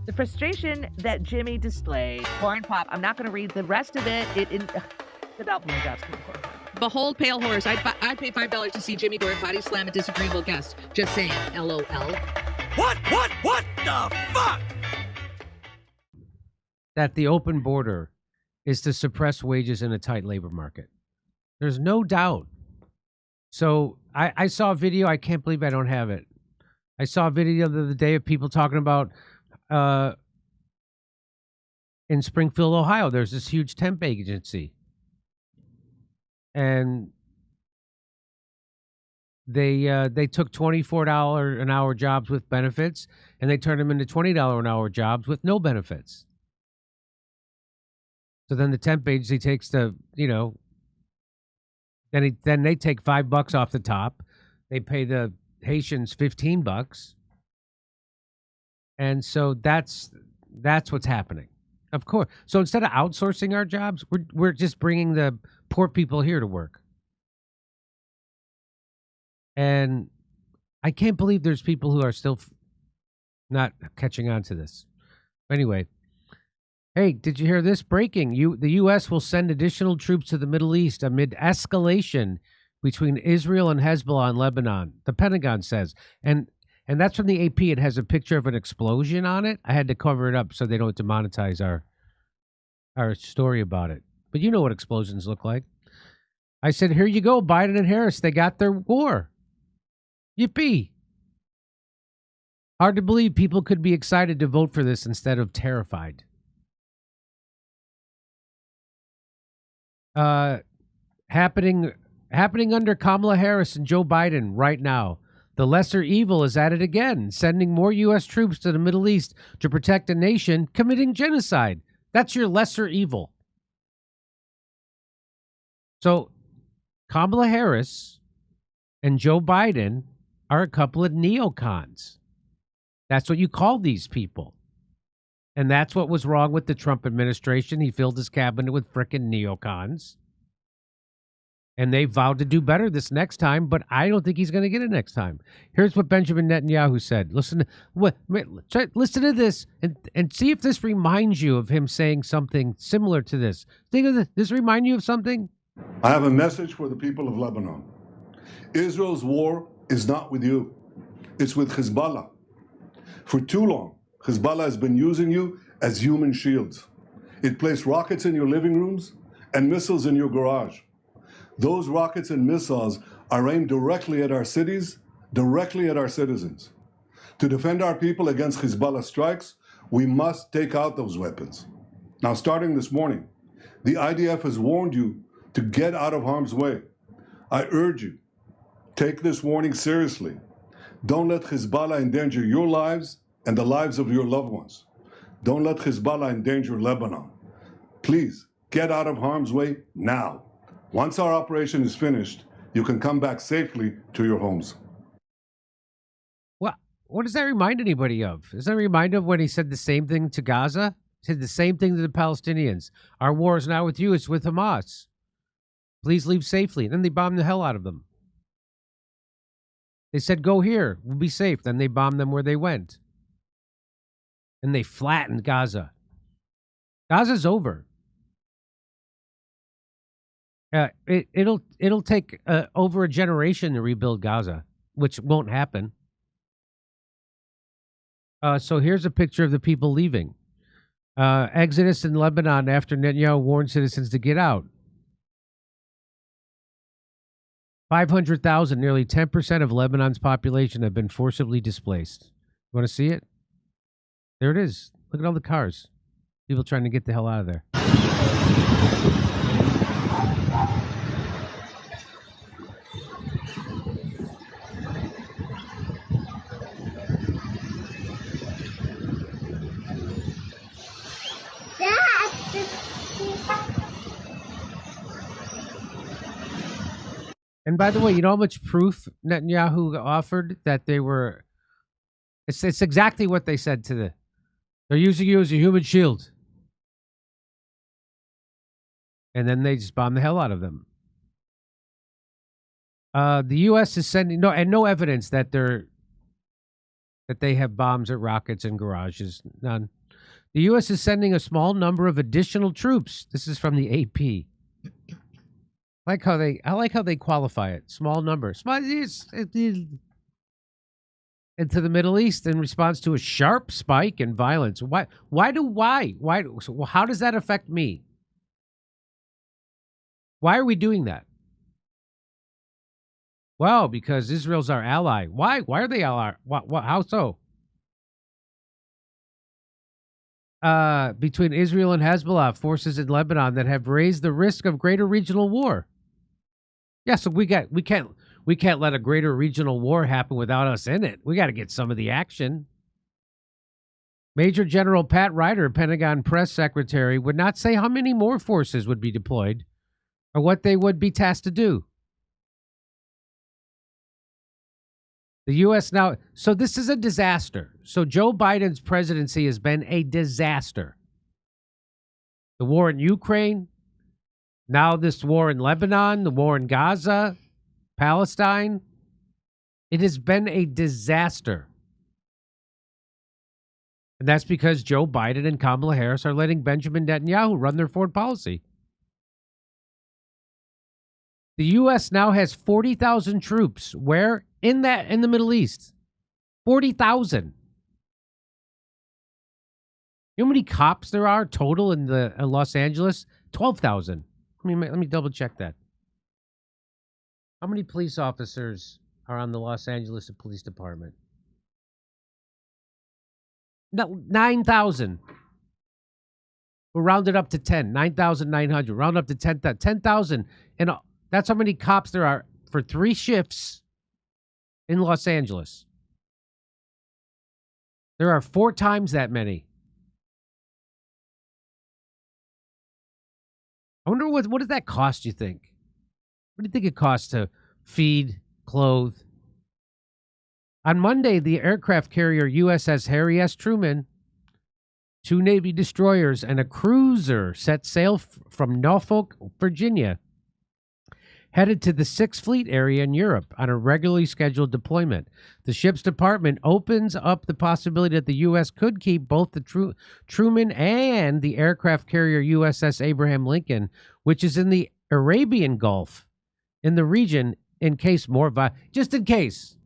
The frustration that Jimmy displayed. Cornpop. I'm not going to read the rest of it. About more jobs. Behold, pale horse. I'd pay $5 to see Jimmy Dore body slam a disagreeable guest. Just saying. LOL. What the fuck? That the open border is to suppress wages in a tight labor market. There's no doubt. So I saw a video. I can't believe I don't have it. I saw a video the other day of people talking about in Springfield, Ohio, there's this huge temp agency. And they took $24 an hour jobs with benefits, and they turned them into $20 an hour jobs with no benefits. So then the temp agency takes the, then they take $5 off the top. They pay the Haitians $15. And so that's what's happening. Of course. So instead of outsourcing our jobs, we're just bringing the poor people here to work. And I can't believe there's people who are still not catching on to this. Anyway, hey, did you hear this? Breaking. The U.S. will send additional troops to the Middle East amid escalation between Israel and Hezbollah in Lebanon, the Pentagon says. And that's from the AP. It has a picture of an explosion on it. I had to cover it up so they don't demonetize our story about it. But you know what explosions look like. I said, here you go, Biden and Harris. They got their war. Yippee. Hard to believe people could be excited to vote for this instead of terrified. Happening under Kamala Harris and Joe Biden right now. The lesser evil is at it again, sending more U.S. troops to the Middle East to protect a nation committing genocide. That's your lesser evil. So Kamala Harris and Joe Biden are a couple of neocons. That's what you call these people. And that's what was wrong with the Trump administration. He filled his cabinet with frickin' neocons. And they vowed to do better this next time, but I don't think he's going to get it next time. Here's what Benjamin Netanyahu said. Listen to this and see if this reminds you of him saying something similar to this. Think of this. Does this remind you of something? I have a message for the people of Lebanon. Israel's war is not with you. It's with Hezbollah. For too long, Hezbollah has been using you as human shields. It placed rockets in your living rooms and missiles in your garage. Those rockets and missiles are aimed directly at our cities, directly at our citizens. To defend our people against Hezbollah strikes, we must take out those weapons. Now, starting this morning, the IDF has warned you to get out of harm's way. I urge you, take this warning seriously. Don't let Hezbollah endanger your lives and the lives of your loved ones. Don't let Hezbollah endanger Lebanon. Please, get out of harm's way now. Once our operation is finished, you can come back safely to your homes. What does that remind anybody of? Does that remind of when he said the same thing to Gaza? He said the same thing to the Palestinians. Our war is not with you, it's with Hamas. Please leave safely. And then they bombed the hell out of them. They said, go here, we'll be safe. Then they bombed them where they went. And they flattened Gaza. Gaza's over. It'll take over a generation to rebuild Gaza, which won't happen. So here's a picture of the people leaving. Exodus in Lebanon after Netanyahu warned citizens to get out. 500,000, nearly 10% of Lebanon's population have been forcibly displaced. You want to see it? There it is. Look at all the cars. People trying to get the hell out of there. And by the way, you know how much proof Netanyahu offered that they were... It's exactly what they said to they're using you as a human shield. And then they just bombed the hell out of them. The U.S. is sending... No evidence that they're that they have bombs or rockets in garages. None. The U.S. is sending a small number of additional troops. This is from the AP. I like how they qualify it. Small number. Into the Middle East in response to a sharp spike in violence. Why? So how does that affect me? Why are we doing that? Well, because Israel's our ally. Why? Why are they ally? How so? Between Israel and Hezbollah forces in Lebanon that have raised the risk of greater regional war. Yeah, so we can't let a greater regional war happen without us in it. We got to get some of the action. Major General Pat Ryder, Pentagon press secretary, would not say how many more forces would be deployed or what they would be tasked to do. The U.S. now, so this is a disaster. So Joe Biden's presidency has been a disaster. The war in Ukraine, now this war in Lebanon, the war in Gaza, Palestine. It has been a disaster. And that's because Joe Biden and Kamala Harris are letting Benjamin Netanyahu run their foreign policy. The U.S. now has 40,000 troops. Where? In the Middle East. 40,000. You know how many cops there are total in Los Angeles? 12,000. Let me double check that. How many police officers are on the Los Angeles Police Department? No, 9,000. We'll round it up to 10. 9,900. Round up to 10,000. 10,000. And that's how many cops there are for 3 shifts in Los Angeles. There are 4 times that many. I wonder what does that cost, you think? What do you think it costs to feed, clothe? On Monday, the aircraft carrier USS Harry S. Truman, 2 Navy destroyers, and a cruiser set sail from Norfolk, Virginia, headed to the 6th Fleet area in Europe on a regularly scheduled deployment. The ship's department opens up the possibility that the U.S. could keep both the Truman and the aircraft carrier USS Abraham Lincoln, which is in the Arabian Gulf, in the region, in case more just in case.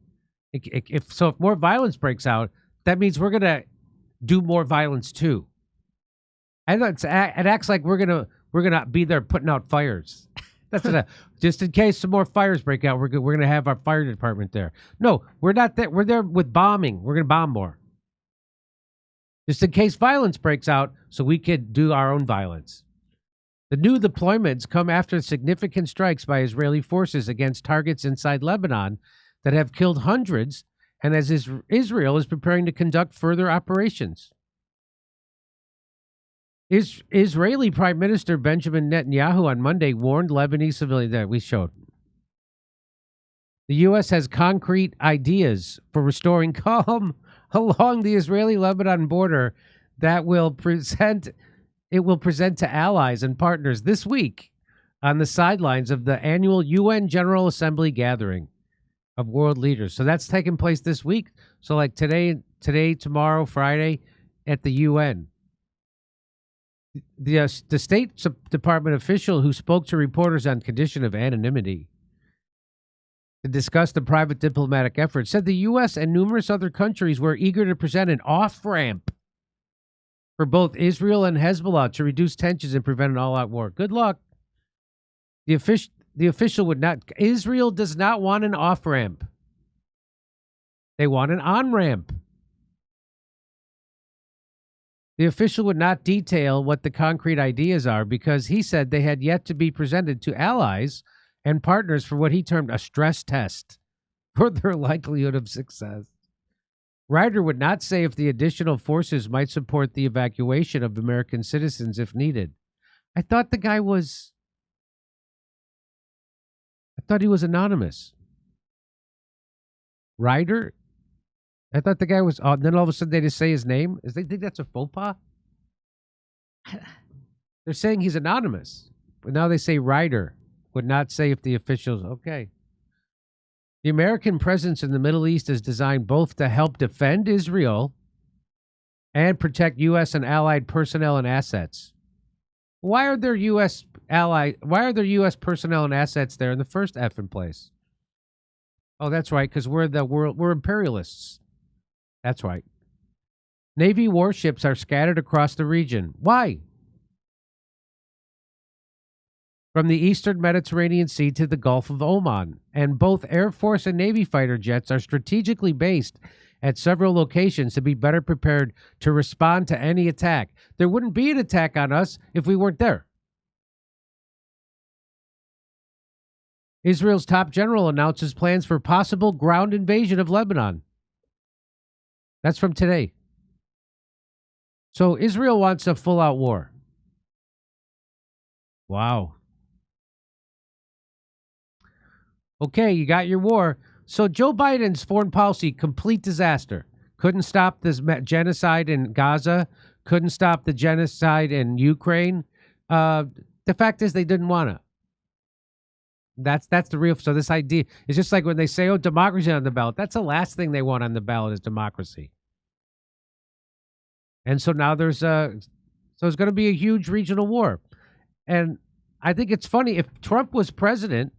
If more violence breaks out, that means we're gonna do more violence too. I thought it acts like we're gonna be there putting out fires. That's just in case some more fires break out. We're gonna have our fire department there. No, we're not there. We're there with bombing. We're gonna bomb more, just in case violence breaks out, so we could do our own violence. The new deployments come after significant strikes by Israeli forces against targets inside Lebanon that have killed hundreds, and as Israel is preparing to conduct further operations. Israeli Prime Minister Benjamin Netanyahu on Monday warned Lebanese civilians that we showed. The U.S. has concrete ideas for restoring calm along the Israeli-Lebanon border that it will present to allies and partners this week on the sidelines of the annual UN General Assembly gathering of world leaders. So that's taking place this week. So like today, tomorrow, Friday at the UN. The State Department official who spoke to reporters on condition of anonymity to discuss the private diplomatic effort said the U.S. and numerous other countries were eager to present an off-ramp for both Israel and Hezbollah to reduce tensions and prevent an all-out war. Good luck. The official would not. Israel does not want an off-ramp. They want an on-ramp. The official would not detail what the concrete ideas are because he said they had yet to be presented to allies and partners for what he termed a stress test for their likelihood of success. Ryder would not say if the additional forces might support the evacuation of American citizens if needed. I thought he was anonymous. Ryder? I thought the guy was, then all of a sudden they just say his name. They think that's a faux pas? They're saying he's anonymous. But now they say Ryder would not say if the officials, okay. The American presence in the Middle East is designed both to help defend Israel and protect U.S. and allied personnel and assets. Why are there U.S. personnel and assets there in the first effing place? Oh, that's right, because we're imperialists. That's right. Navy warships are scattered across the region. Why? From the eastern Mediterranean Sea to the Gulf of Oman, and both Air Force and Navy fighter jets are strategically based at several locations to be better prepared to respond to any attack. There wouldn't be an attack on us if we weren't there. Israel's top general announces plans for possible ground invasion of Lebanon. That's from today. So Israel wants a full-out war. Wow. Okay, you got your war. So Joe Biden's foreign policy, complete disaster. Couldn't stop this genocide in Gaza. Couldn't stop the genocide in Ukraine. The fact is they didn't want to. That's the real. So this idea is just like when they say, oh, democracy on the ballot. That's the last thing they want on the ballot is democracy. And so now there's going to be a huge regional war. And I think it's funny, if Trump was president,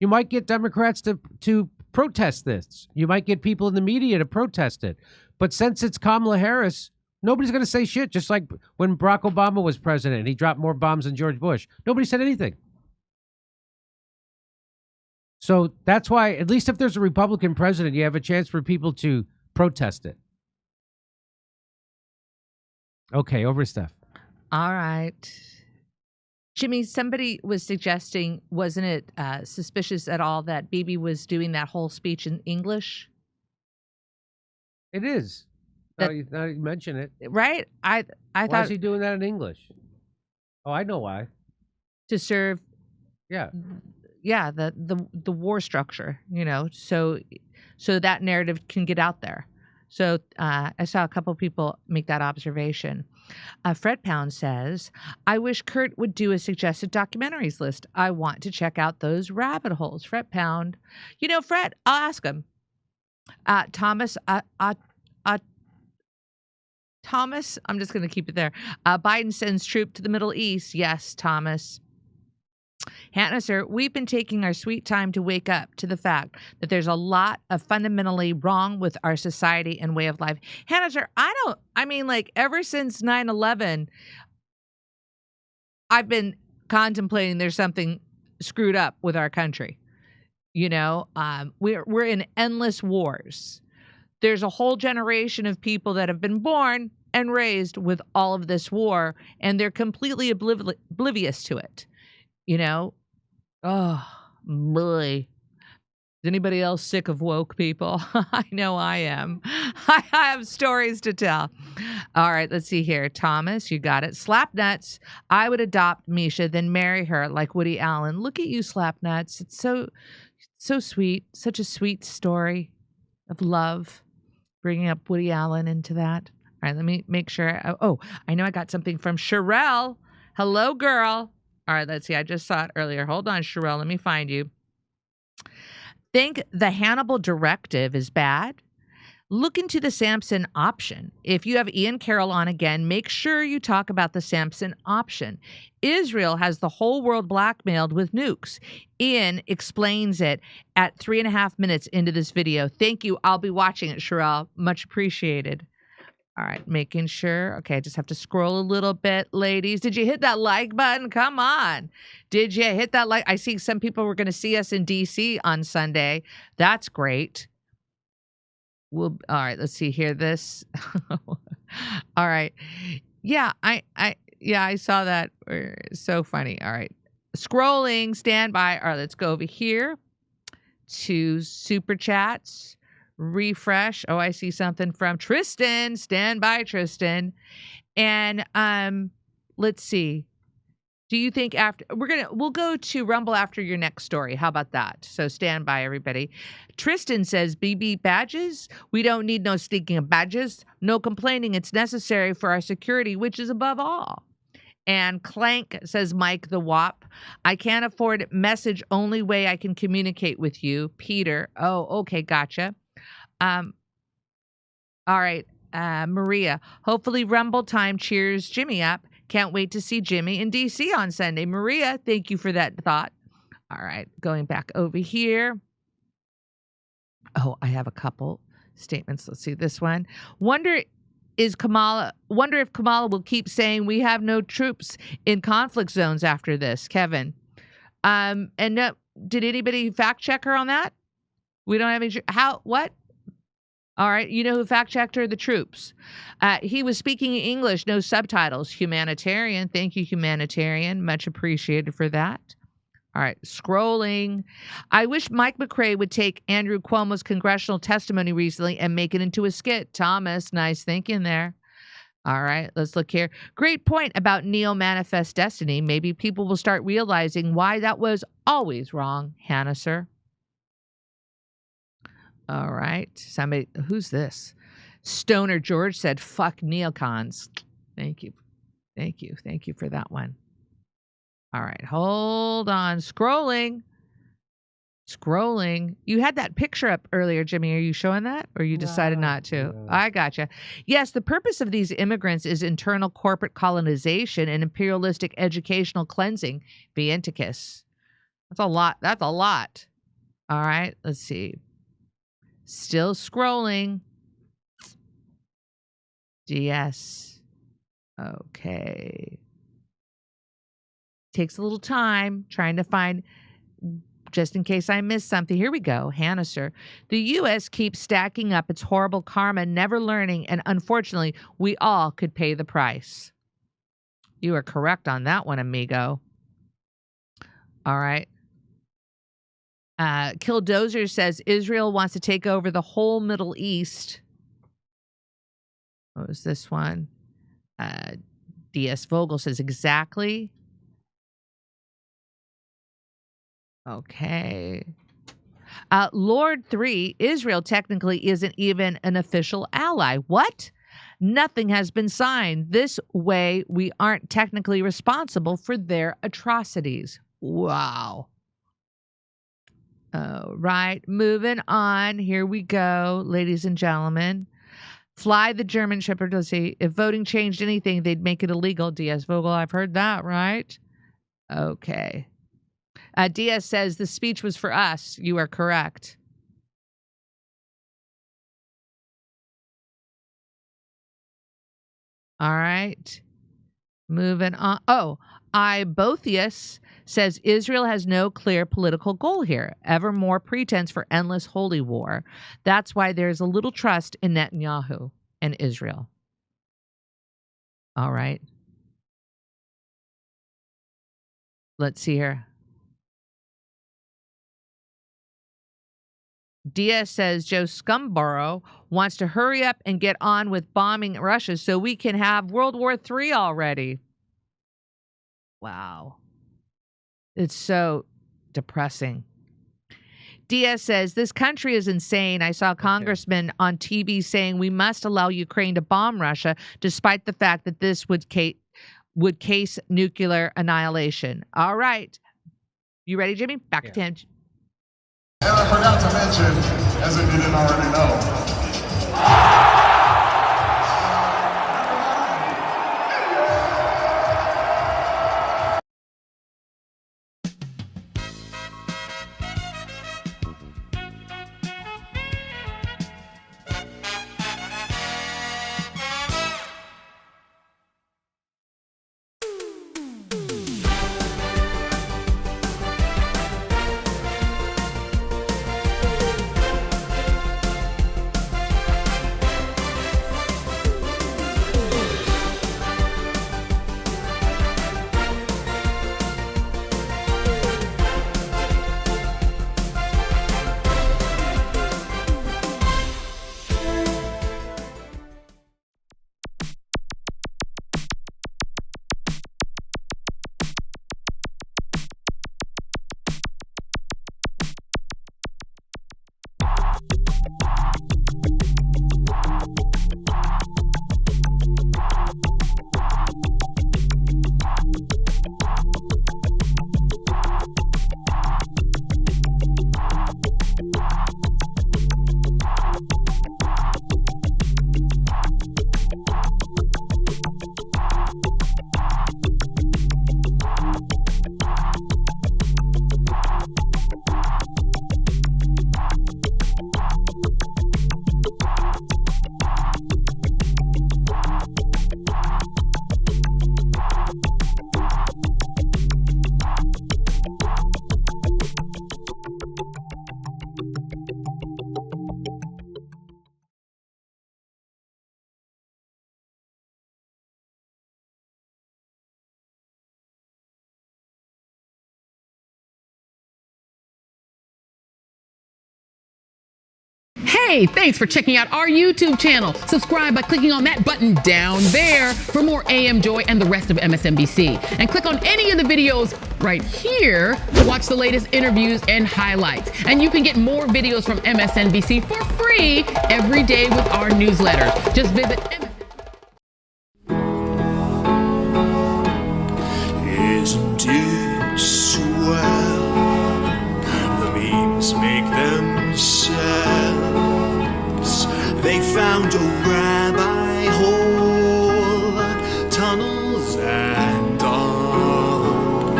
you might get Democrats to protest this. You might get people in the media to protest it. But since it's Kamala Harris, nobody's going to say shit, just like when Barack Obama was president. He dropped more bombs than George Bush. Nobody said anything. So that's why, at least if there's a Republican president, you have a chance for people to protest it. Okay, over to Steph. All right. Jimmy, somebody was suggesting, wasn't it suspicious at all that Bibi was doing that whole speech in English? It is. Now you mention it. Right? I Why thought... is he doing that in English? Oh, I know why. To serve... Yeah. Yeah, the war structure, you know, so that narrative can get out there. So I saw a couple people make that observation. Fred Pound says, I wish Kurt would do a suggested documentaries list. I want to check out those rabbit holes. Fred Pound. You know, Fred, I'll ask him. Thomas, Thomas, I'm just going to keep it there. Biden sends troop to the Middle East. Yes, Thomas. Hannah, sir, we've been taking our sweet time to wake up to the fact that there's a lot of fundamentally wrong with our society and way of life. Hannah, sir, ever since 9/11, I've been contemplating there's something screwed up with our country. You know, we're in endless wars. There's a whole generation of people that have been born and raised with all of this war, and they're completely oblivious to it. You know, oh, boy. Is anybody else sick of woke people? I know I am. I have stories to tell. All right, let's see here. Thomas, you got it. Slapnuts. I would adopt Misha, then marry her like Woody Allen. Look at you, Slapnuts. It's so sweet. Such a sweet story of love. Bringing up Woody Allen into that. All right, let me make sure. Oh, I know I got something from Sherelle. Hello, girl. All right, let's see. I just saw it earlier. Hold on, Sherelle. Let me find you. Think the Hannibal directive is bad? Look into the Samson option. If you have Ian Carroll on again, make sure you talk about the Samson option. Israel has the whole world blackmailed with nukes. Ian explains it at 3.5 minutes into this video. Thank you. I'll be watching it, Sherelle. Much appreciated. All right, making sure. Okay, I just have to scroll a little bit, ladies. Did you hit that like button? Come on. Did you hit that like? I see some people were going to see us in D.C. on Sunday. That's great. All right, let's see here. This. All right. Yeah, I saw that. So funny. All right. Scrolling, stand by. All right, let's go over here to Super Chats. Refresh. Oh, I see something from Tristan. Stand by, Tristan. And let's see. Do you think after we'll go to Rumble after your next story? How about that? So stand by, everybody. Tristan says, BB badges? We don't need no sneaking of badges. No complaining. It's necessary for our security, which is above all. And Clank says, Mike the WAP. I can't afford message. Only way I can communicate with you. Peter. Oh, okay. Gotcha. All right. Maria. Hopefully Rumble time cheers Jimmy up. Can't wait to see Jimmy in DC on Sunday. Maria, thank you for that thought. All right. Going back over here. Oh, I have a couple statements. Let's see this one. Wonder if Kamala will keep saying we have no troops in conflict zones after this, Kevin. And no, did anybody fact check her on that? We don't have any. What? All right. You know who fact checked her? The troops. He was speaking English, no subtitles. Humanitarian. Thank you, humanitarian. Much appreciated for that. All right, scrolling. I wish Mike McRae would take Andrew Cuomo's congressional testimony recently and make it into a skit. Thomas, nice thinking there. All right, let's look here. Great point about neo-manifest destiny. Maybe people will start realizing why that was always wrong, Hannah, sir. All right, somebody, who's this? Stoner George said, fuck neocons. Thank you. Thank you. Thank you for that one. All right, hold on. Scrolling. You had that picture up earlier, Jimmy. Are you showing that? Or you decided not to? No. I gotcha. Yes, the purpose of these immigrants is internal corporate colonization and imperialistic educational cleansing. Vienticus. That's a lot. All right, let's see. Still scrolling. DS. Okay. Takes a little time trying to find, just in case I missed something. Here we go. Hannah, sir. The U.S. keeps stacking up its horrible karma, never learning, and unfortunately, we all could pay the price. You are correct on that one, amigo. All right. Killdozer says Israel wants to take over the whole Middle East. What was this one? DS Vogel says exactly. Okay. Lord 3, Israel technically isn't even an official ally. What? Nothing has been signed. This way, we aren't technically responsible for their atrocities. Wow. Right. Moving on. Here we go, ladies and gentlemen. Fly the German shepherd. Let's see. If voting changed anything, they'd make it illegal. DS Vogel, I've heard that, right? Okay. Diaz says the speech was for us. You are correct. All right. Moving on. Oh, Botheus says Israel has no clear political goal here. Ever more pretense for endless holy war. That's why there's a little trust in Netanyahu and Israel. All right. Let's see here. Diaz says Joe Scumborough wants to hurry up and get on with bombing Russia so we can have World War III already. Wow. It's so depressing. Diaz says, this country is insane. I saw a congressman on TV saying we must allow Ukraine to bomb Russia, despite the fact that this would case nuclear annihilation. All right. You ready, Jimmy? Back to him. And I forgot to mention, as if you didn't already know, Hey, thanks for checking out our YouTube channel. Subscribe by clicking on that button down there for more AM Joy and the rest of MSNBC. And click on any of the videos right here to watch the latest interviews and highlights. And you can get more videos from MSNBC for free every day with our newsletter. Just visit Isn't it swell? The memes make themselves. They found a rabbi hole, tunnels and all.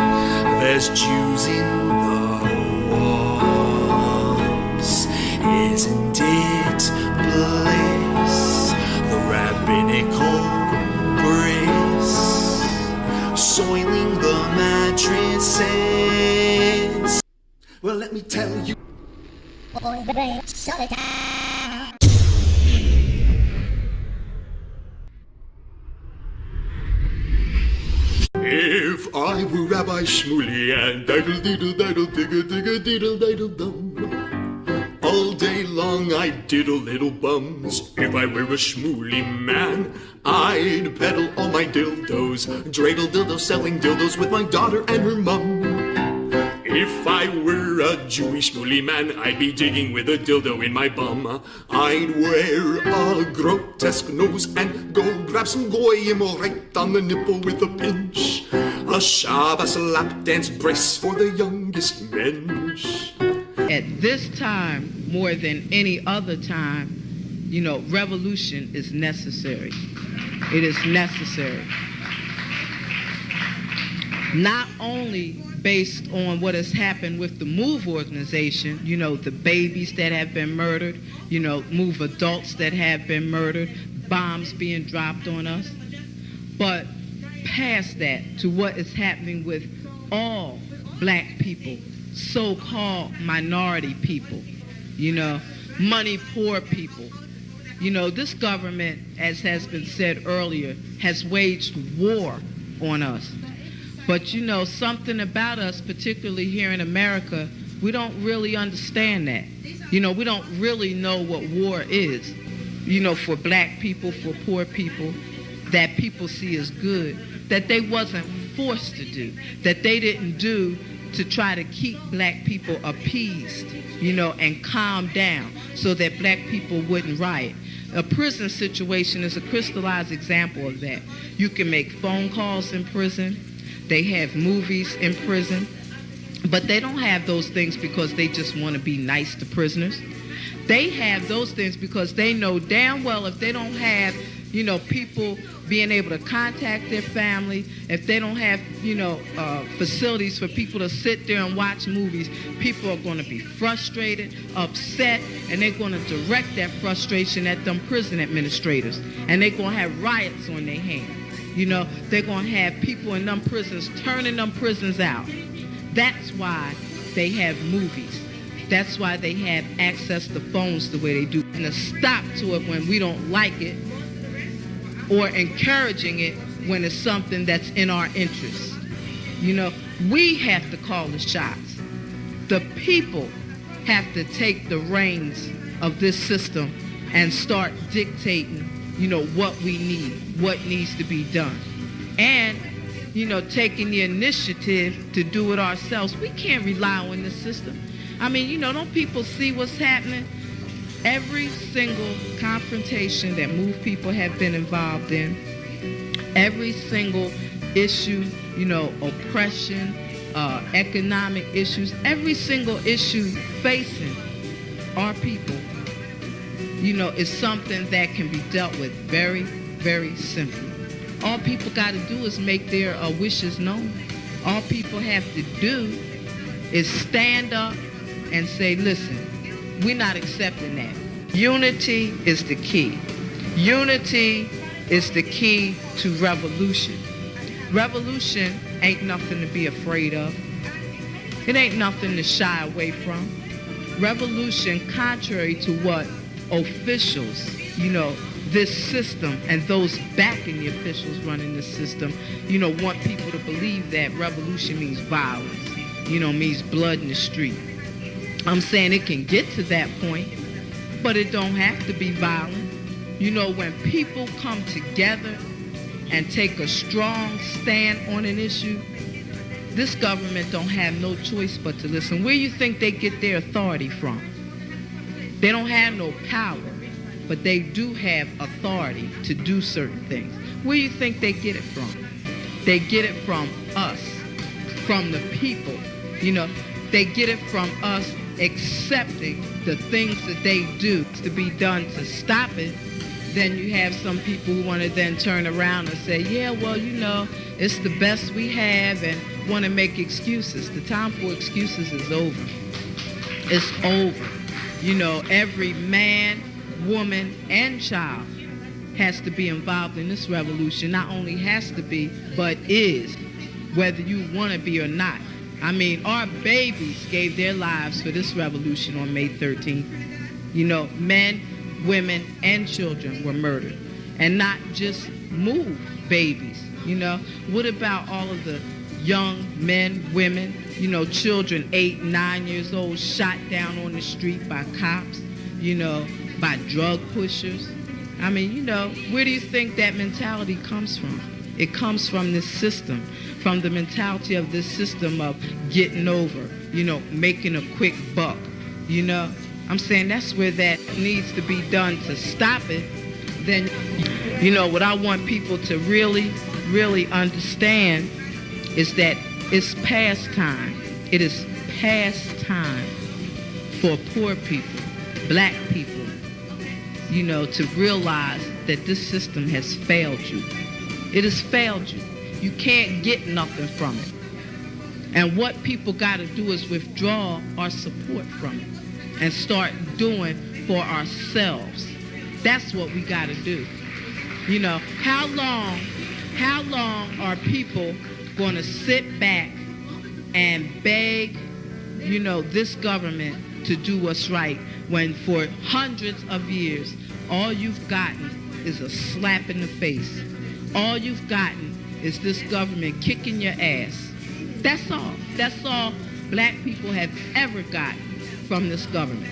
There's Jews in the walls. Isn't it bliss? The rabbinical grace soiling the mattresses. Well, let me tell you. If I were Rabbi Shmuley and diddle diddle diddle digga digga diddle diddle dum, all day long I'd diddle little bums. If I were a Shmuley man, I'd peddle all my dildos, dreidel dildos, selling dildos with my daughter and her mum. If I were a Jewish Shmuley man, I'd be digging with a dildo in my bum. I'd wear a grotesque nose and go grab some goyim right on the nipple with a pinch. A Shabbos lap dance brace for the youngest mensch. At this time, more than any other time, you know, revolution is necessary. It is necessary. Not only based on what has happened with the MOVE organization, you know, the babies that have been murdered, you know, MOVE adults that have been murdered, bombs being dropped on us, but past that to what is happening with all black people, so-called minority people, you know, money poor people. You know, this government, as has been said earlier, has waged war on us. But you know, something about us, particularly here in America, we don't really understand that. You know, we don't really know what war is. You know, for black people, for poor people, that people see as good, that they wasn't forced to do, that they didn't do to try to keep black people appeased, you know, and calm down so that black people wouldn't riot. A prison situation is a crystallized example of that. You can make phone calls in prison. They have movies in prison, but they don't have those things because they just want to be nice to prisoners. They have those things because they know damn well if they don't have, you know, people being able to contact their family, if they don't have, you know, facilities for people to sit there and watch movies, people are going to be frustrated, upset, and they're going to direct that frustration at them prison administrators, and they're going to have riots on their hands. You know, they're going to have people in them prisons turning them prisons out. That's why they have movies. That's why they have access to phones the way they do. And a stop to it when we don't like it, or encouraging it when it's something that's in our interest. You know, we have to call the shots. The people have to take the reins of this system and start dictating, you know, what we need, what needs to be done. And, you know, taking the initiative to do it ourselves. We can't rely on this system. I mean, you know, don't people see what's happening? Every single confrontation that MOVE people have been involved in, every single issue, you know, oppression, economic issues, every single issue facing our people, you know, is something that can be dealt with very, very simply. All people got to do is make their wishes known. All people have to do is stand up and say, listen, we're not accepting that. Unity is the key. Unity is the key to revolution. Revolution ain't nothing to be afraid of. It ain't nothing to shy away from. Revolution, contrary to what officials, you know, this system and those backing the officials running this system, you know, want people to believe that revolution means violence, you know, means blood in the street. I'm saying it can get to that point, but it don't have to be violent. You know, when people come together and take a strong stand on an issue, this government don't have no choice but to listen. Where you think they get their authority from? They don't have no power, but they do have authority to do certain things. Where you think they get it from? They get it from us, from the people. You know, they get it from us accepting the things that they do to be done to stop it. Then you have some people who want to then turn around and say, yeah, well, you know, it's the best we have, and want to make excuses. The time for excuses is over. It's over. You know, every man, woman, and child has to be involved in this revolution. Not only has to be, but is, whether you want to be or not. I mean, our babies gave their lives for this revolution on May 13th. You know, men, women, and children were murdered. And not just move babies, you know. What about all of the young men, women, you know, children 8, 9 years old shot down on the street by cops, you know, by drug pushers? I mean, you know, where do you think that mentality comes from? It comes from this system, from the mentality of this system of getting over, you know, making a quick buck, you know. I'm saying that's where that needs to be done to stop it. Then, you know, what I want people to really, really understand is that it's past time. It is past time for poor people, black people, you know, to realize that this system has failed you. It has failed you. You can't get nothing from it. And what people got to do is withdraw our support from it and start doing for ourselves. That's what we got to do. You know, how long are people going to sit back and beg, you know, this government to do what's right when for hundreds of years all you've gotten is a slap in the face? All you've gotten is this government kicking your ass. That's all. That's all black people have ever gotten from this government.